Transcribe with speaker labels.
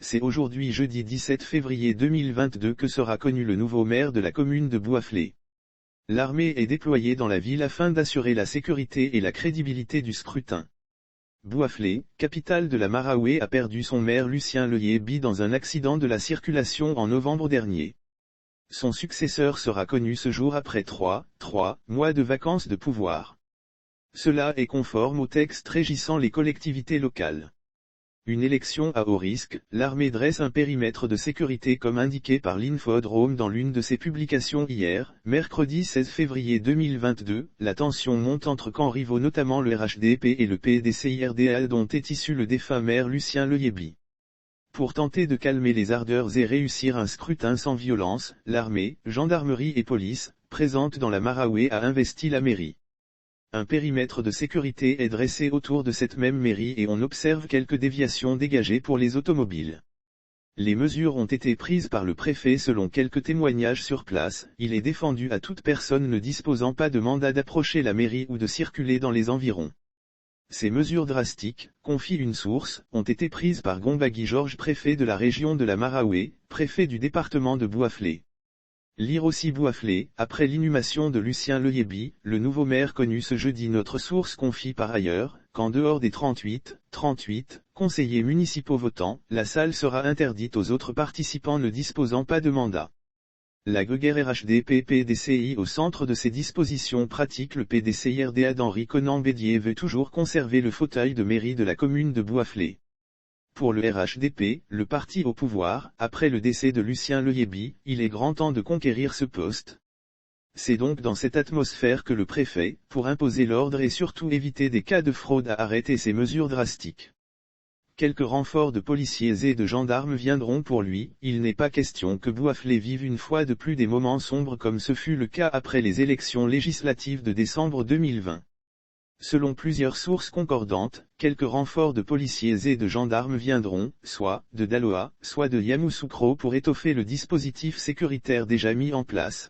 Speaker 1: C'est aujourd'hui jeudi 17 février 2022 que sera connu le nouveau maire de la commune de Bouaflé. L'armée est déployée dans la ville afin d'assurer la sécurité et la crédibilité du scrutin. Bouaflé, capitale de la Maraoué, a perdu son maire Lucien Leyébi dans un accident de la circulation en novembre dernier. Son successeur sera connu ce jour après 3 mois de vacances de pouvoir. Cela est conforme au texte régissant les collectivités locales. Une élection à haut risque, l'armée dresse un périmètre de sécurité comme indiqué par l'Infodrome dans l'une de ses publications hier, mercredi 16 février 2022, la tension monte entre camps rivaux notamment le RHDP et le PDCIRDA dont est issu le défunt maire Lucien Leyébi. Pour tenter de calmer les ardeurs et réussir un scrutin sans violence, l'armée, gendarmerie et police, présentes dans la Maraoué a investi la mairie. Un périmètre de sécurité est dressé autour de cette même mairie et on observe quelques déviations dégagées pour les automobiles. Les mesures ont été prises par le préfet selon quelques témoignages sur place. Il est défendu à toute personne ne disposant pas de mandat d'approcher la mairie ou de circuler dans les environs. Ces mesures drastiques, confie une source, ont été prises par Gombagui Georges, préfet de la région de la Maraoué, préfet du département de Bouaflé. Lire aussi Bouaflé, après l'inhumation de Lucien Leyébi, le nouveau maire connu ce jeudi. Notre source confie par ailleurs, qu'en dehors des 38 conseillers municipaux votants, la salle sera interdite aux autres participants ne disposant pas de mandat. La guerre RHDP-PDCI au centre de ces dispositions pratiques. Le PDCIRDA d'Henri Conan Bédier veut toujours conserver le fauteuil de mairie de la commune de Bouaflé. Pour le RHDP, le parti au pouvoir, après le décès de Lucien Leyébi, il est grand temps de conquérir ce poste. C'est donc dans cette atmosphère que le préfet, pour imposer l'ordre et surtout éviter des cas de fraude, a arrêté ces mesures drastiques. Quelques renforts de policiers et de gendarmes viendront pour lui. Il n'est pas question que Bouaflé vive une fois de plus des moments sombres comme ce fut le cas après les élections législatives de décembre 2020. Selon plusieurs sources concordantes, quelques renforts de policiers et de gendarmes viendront, soit de Daloa, soit de Yamoussoukro pour étoffer le dispositif sécuritaire déjà mis en place.